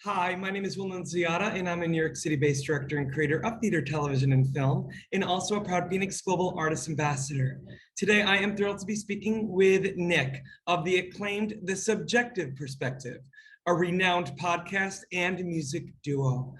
Hi, my name is Will Nunziata, and I'm a New York City-based director and creator of theater, television, and film, and also a proud FENIX Global Artist Ambassador. Today, I am thrilled to be speaking with Nick of the acclaimed The Subjective Perspective, a renowned podcast and music duo.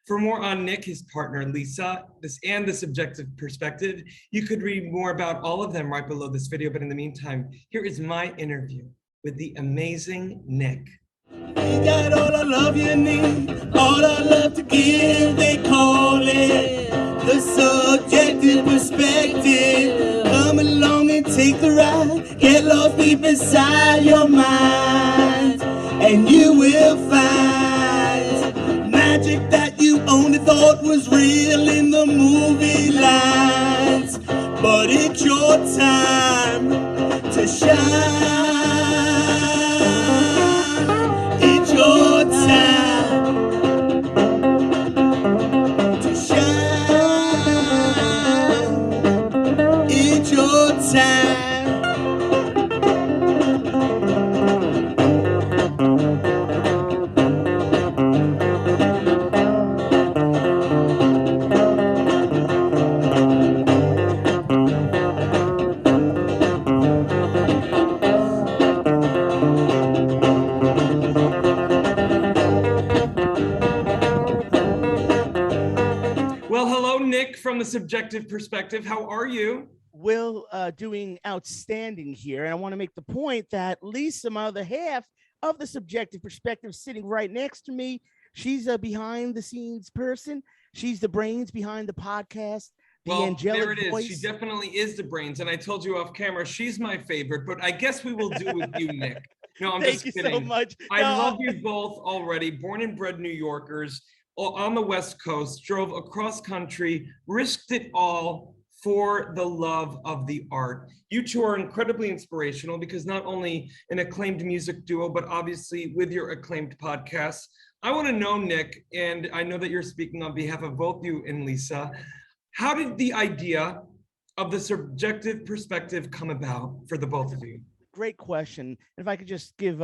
For more on Nick, his partner Lisa, and The Subjective Perspective, you could read more about all of them right below this video, but in the meantime, here is my interview with the amazing Nick. You got all the love you need, all the love to give, they call it the subjective perspective. Come along and take the ride, get lost deep inside your mind, and you will find magic that you only thought was real in the movie lines. But it's your time to shine. Your time to shine. It's your time. Well, hello, Nick from The Subjective Perspective. How are you? Will, doing outstanding here. And I want to make the point that Lisa, my other half of The Subjective Perspective, sitting right next to me. She's a behind the scenes person. She's the brains behind the podcast. There it is. She definitely is the brains. And I told you off camera, she's my favorite, but I guess we will do with you, Nick. No, I'm just kidding. Thank you so much. I love you both already. Born and bred New Yorkers on the West Coast, drove across country, risked it all for the love of the art. You two are incredibly inspirational because not only an acclaimed music duo, but obviously with your acclaimed podcasts. I want to know, Nick, and I know that you're speaking on behalf of both you and Lisa, how did the idea of The Subjective Perspective come about for the both of you? Great question. If I could just give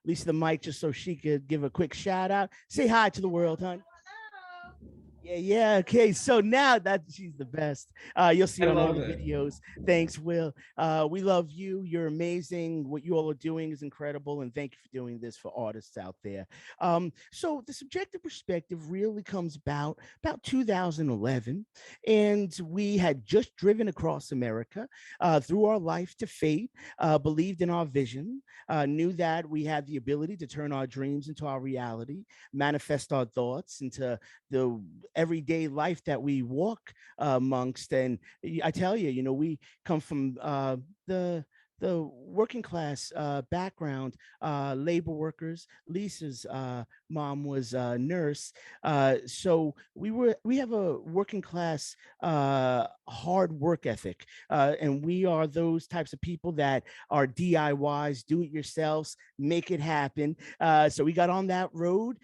Lisa the mic just so she could give a quick shout out. Say hi to the world, hon. Yeah. Okay. So now that she's the best, you'll see on all the videos. Thanks, Will. We love you. You're amazing. What you all are doing is incredible. And thank you for doing this for artists out there. So the subjective perspective really comes about 2011. And we had just driven across America through our life to fate, believed in our vision, knew that we had the ability to turn our dreams into our reality, manifest our thoughts into the everyday life that we walk amongst. And I tell you, we come from the working class background, labor workers. Lisa's mom was a nurse, so we have a working class hard work ethic, and we are those types of people that are DIYs, do it yourselves, make it happen. So we got on that road.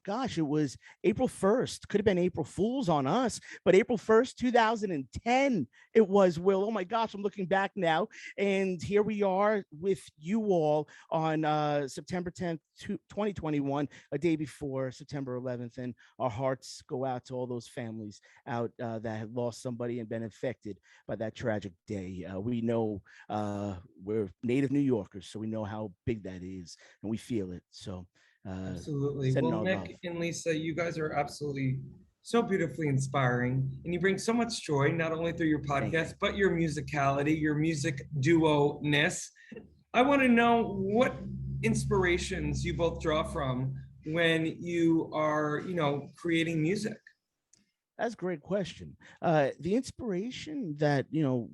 Gosh, it was April 1st. Could have been April Fool's on us, but April 1st, 2010, it was, Will. Oh my gosh, I'm looking back now. And here we are with you all on September 10th, 2021, a day before September 11th. And our hearts go out to all those families out that had lost somebody and been affected by that tragic day. We know we're native New Yorkers, so we know how big that is, and we feel it. So absolutely. Well, Nick and Lisa, you guys are absolutely so beautifully inspiring, and you bring so much joy, not only through your podcast, but your musicality, your music duo-ness. I want to know what inspirations you both draw from when you are, creating music. That's a great question. The inspiration that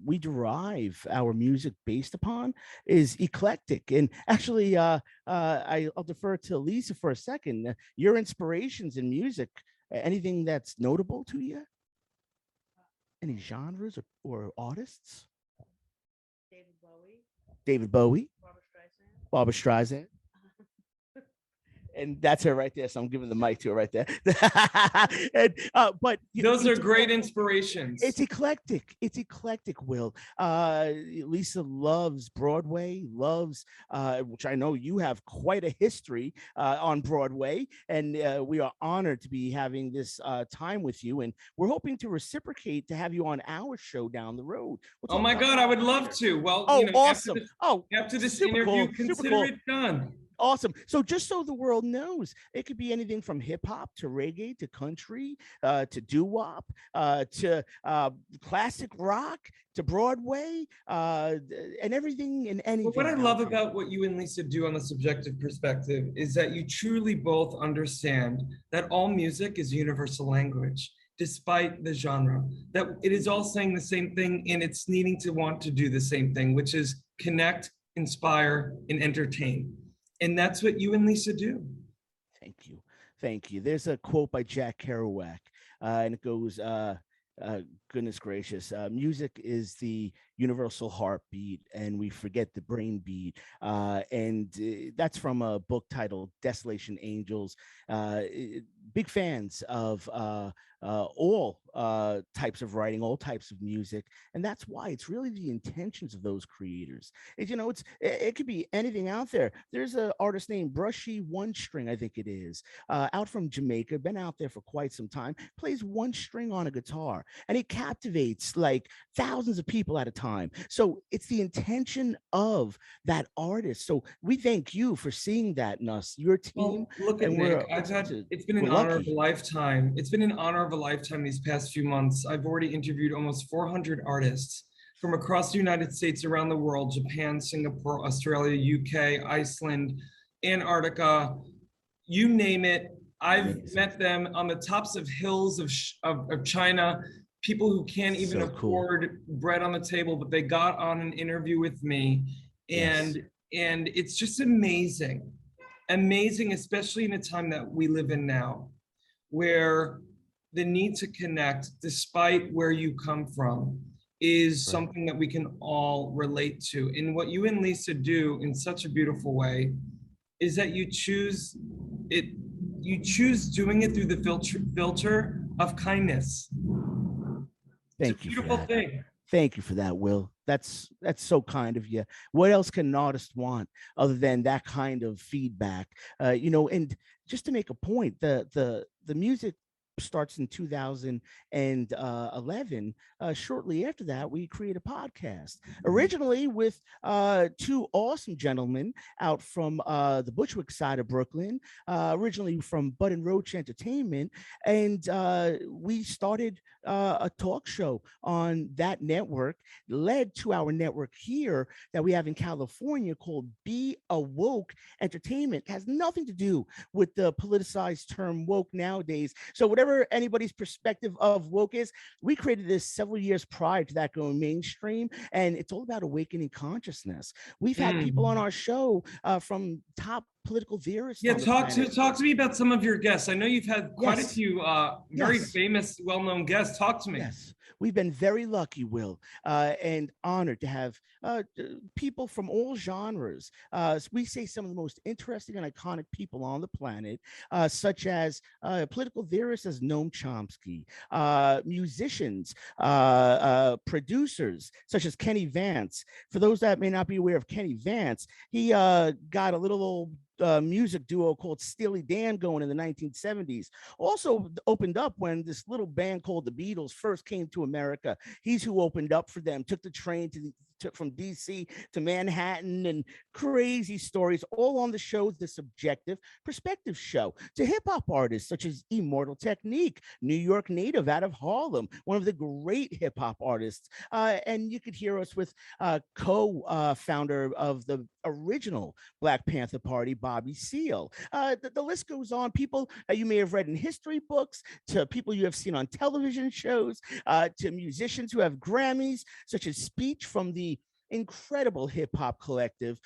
we derive our music based upon is eclectic, and actually, I'll defer to Lisa for a second. Your inspirations in music, anything that's notable to you? Any genres or artists? David Bowie. Barbara Streisand. And that's her right there. So I'm giving the mic to her right there. And, but those are it's great inspirations. It's eclectic. It's eclectic, Will. Lisa loves Broadway, loves, which I know you have quite a history on Broadway. And we are honored to be having this time with you. And we're hoping to reciprocate to have you on our show down the road. Oh my God, I would love to. Well, Oh, you know, awesome. after this super interview, cool, consider cool. it done. Awesome. So just so the world knows, it could be anything from hip hop to reggae to country to doo-wop to classic rock to Broadway and everything and anything. But what I love about what you and Lisa do on the subjective perspective is that you truly both understand that all music is universal language, despite the genre, that it is all saying the same thing and it's needing to want to do the same thing, which is connect, inspire, and entertain. And that's what you and Lisa do. Thank you. Thank you. There's a quote by Jack Kerouac, and it goes, goodness gracious, music is the universal heartbeat, and we forget the brain beat. That's from a book titled Desolation Angels. Big fans of all types of writing, all types of music, and that's why it's really the intentions of those creators. It could be anything out there. There's an artist named Brushy One String, I think it is, out from Jamaica, been out there for quite some time, plays one string on a guitar, and it captivates like thousands of people at a time. So it's the intention of that artist. So we thank you for seeing that in us, your team. Well, look at Nick. It's been an honor of a lifetime. It's been an honor of a lifetime these past few months. I've already interviewed almost 400 artists from across the United States, around the world, Japan, Singapore, Australia, UK, Iceland, Antarctica, you name it. I've met them on the tops of hills of China, people who can't even afford bread on the table, but they got on an interview with me. And it's just amazing, especially in a time that we live in now, where the need to connect, despite where you come from, is something that we can all relate to. And what you and Lisa do in such a beautiful way is that you choose doing it through the filter of kindness. Thank you for that. Thank you for that, Will. That's so kind of you. What else can an artist want other than that kind of feedback? And just to make a point, the music starts in 2011. Shortly after that, we created a podcast, originally with two awesome gentlemen out from the Bushwick side of Brooklyn, originally from Bud and Roach Entertainment. And we started a talk show on that network, led to our network here that we have in California called Be Awoke Entertainment. It has nothing to do with the politicized term woke nowadays. So whatever anybody's perspective of woke is, we created this several years prior to that going mainstream, and it's all about awakening consciousness. We've had people on our show from top political theorists. Yeah, talk to me about some of your guests. I know you've had quite a few very famous, well-known guests. Talk to me. Yes, we've been very lucky, Will, and honored to have people from all genres. We say some of the most interesting and iconic people on the planet, such as political theorists as Noam Chomsky, musicians, producers such as Kenny Vance. For those that may not be aware of Kenny Vance, he got a little old music duo called Steely Dan going in the 1970s. Also opened up when this little band called the Beatles first came to America. He's who opened up for them, took the train from DC to Manhattan, and crazy stories, all on the show, the Subjective Perspective Show, to hip-hop artists such as Immortal Technique, New York native out of Harlem, one of the great hip-hop artists. And you could hear us with co-founder of the original Black Panther Party, Bobby Seale. The list goes on. People that you may have read in history books, to people you have seen on television shows, to musicians who have Grammys, such as Speech from the incredible hip-hop collective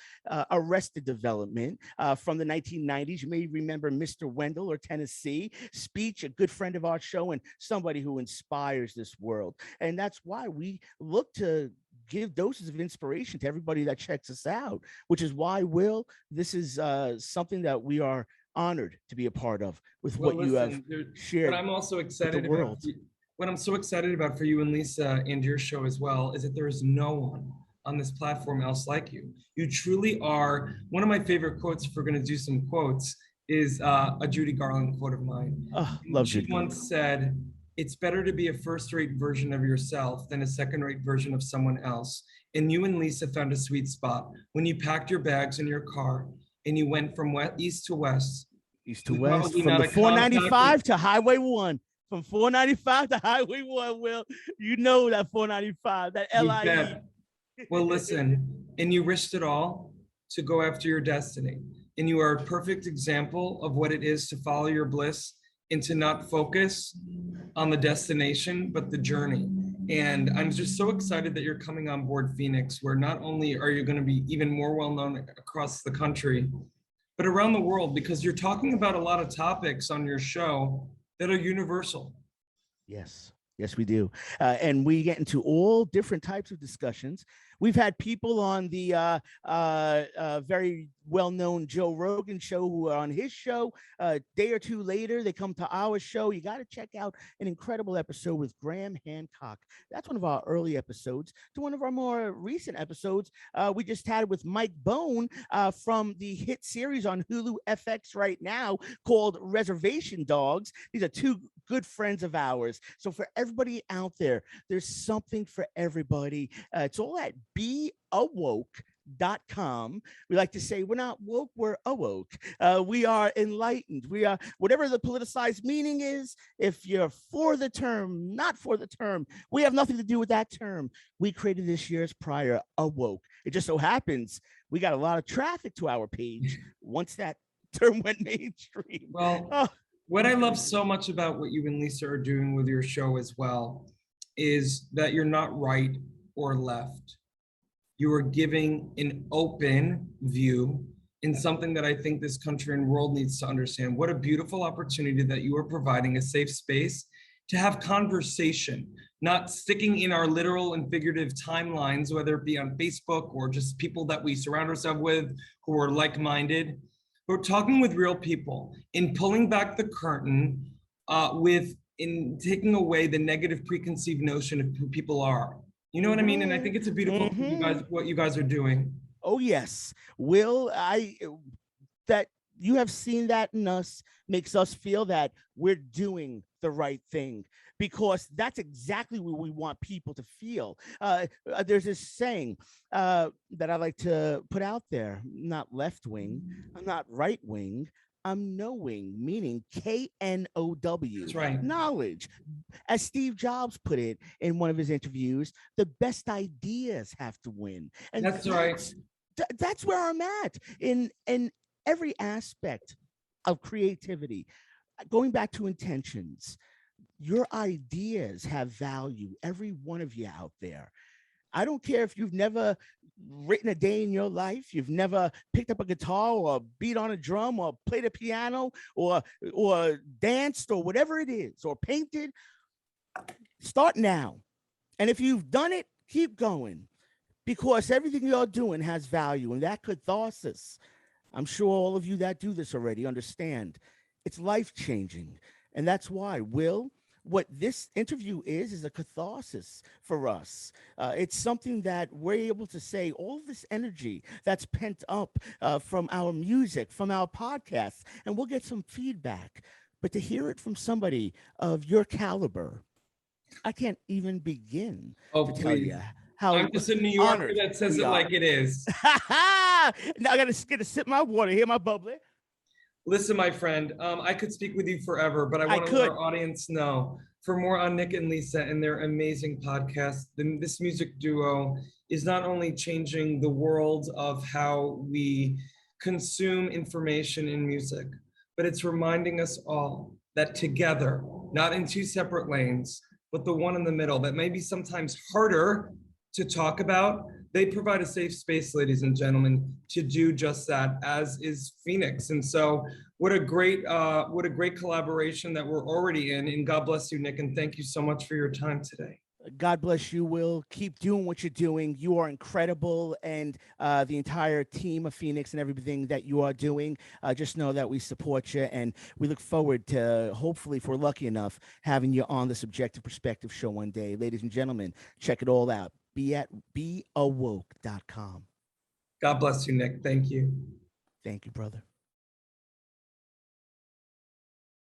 Arrested Development from the 1990s. You may remember Mr. Wendell or Tennessee. Speech, a good friend of our show and somebody who inspires this world. And that's why we look to give doses of inspiration to everybody that checks us out, which is why, Will, this is something that we are honored to be a part of with Well, what you have listen, shared what I'm also with excited the about, world. what I'm so excited about for you and Lisa and your show as well, is that there is no one on this platform else like you. You truly are. One of my favorite quotes, if we're going to do some quotes, is a Judy Garland quote of mine. Oh, love She Judy. once said, "It's better to be a first-rate version of yourself than a second-rate version of someone else." And you and Lisa found a sweet spot when you packed your bags in your car and you went from east to west. East to And west, probably from not the a contact. 495 to Highway 1. From 495 to Highway 1, Will. You know that 495, that You LIE. bet. Well, listen, and you risked it all to go after your destiny. And you are a perfect example of what it is to follow your bliss and to not focus on the destination, but the journey. And I'm just so excited that you're coming on board FENIX, where not only are you going to be even more well known across the country, but around the world, because you're talking about a lot of topics on your show that are universal. Yes. Yes, we do. And we get into all different types of discussions. We've had people on the very well-known Joe Rogan show who are on his show. A day or two later, they come to our show. You got to check out an incredible episode with Graham Hancock. That's one of our early episodes. To one of our more recent episodes, we just had with Mike Bone from the hit series on Hulu FX right now called Reservation Dogs. These are two good friends of ours. So for everybody out there, there's something for everybody. It's all at beawoke.com. We like to say we're not woke, we're awoke. We are enlightened. We are, whatever the politicized meaning is, if you're for the term, not for the term, we have nothing to do with that term. We created this year's prior Awoke. It just so happens we got a lot of traffic to our page once that term went mainstream. Well, what I love so much about what you and Lisa are doing with your show as well is that you're not right or left. You are giving an open view in something that I think this country and world needs to understand. What a beautiful opportunity that you are providing, a safe space to have conversation, not sticking in our literal and figurative timelines, whether it be on Facebook or just people that we surround ourselves with who are like-minded. We're talking with real people in pulling back the curtain in taking away the negative preconceived notion of who people are. You know what I mean? And I think it's a beautiful thing, what you guys are doing. Oh, yes. Will, that you have seen that in us makes us feel that we're doing the right thing, because that's exactly what we want people to feel. There's this saying that I like to put out there: I'm not left wing, I'm not right wing, I'm knowing, meaning KNOW. That's right. Knowledge. As Steve Jobs put it in one of his interviews, the best ideas have to win. And that's right. That's where I'm at in every aspect of creativity. Going back to intentions, your ideas have value, every one of you out there. I don't care if you've never written a day in your life, you've never picked up a guitar or beat on a drum or played a piano or danced or whatever it is, or painted. Start now. And if you've done it, keep going, because everything you're doing has value, and that catharsis, I'm sure all of you that do this already understand, it's life-changing. And that's why, Will, what this interview is a catharsis for us. It's something that we're able to say all this energy that's pent up from our music, from our podcasts, and we'll get some feedback. But to hear it from somebody of your caliber, I can't even begin to tell you how I'm just a New Yorker that says it like it is. Now I gotta sip my water, hear my bubbly. Listen, my friend, I could speak with you forever, but I want to let our audience know, for more on Nick and Lisa and their amazing podcast, this music duo is not only changing the world of how we consume information in music, but it's reminding us all that together, not in two separate lanes, but the one in the middle that may be sometimes harder to talk about, they provide a safe space, ladies and gentlemen, to do just that, as is FENIX. And so what a great collaboration that we're already in. And God bless you, Nick, and thank you so much for your time today. God bless you, Will. Keep doing what you're doing. You are incredible, and the entire team of FENIX and everything that you are doing. Just know that we support you, and we look forward to, hopefully, if we're lucky enough, having you on the Subjective Perspective show one day. Ladies and gentlemen, check it all out. Be at beawoke.com. God bless you, Nick. Thank you. Thank you, brother.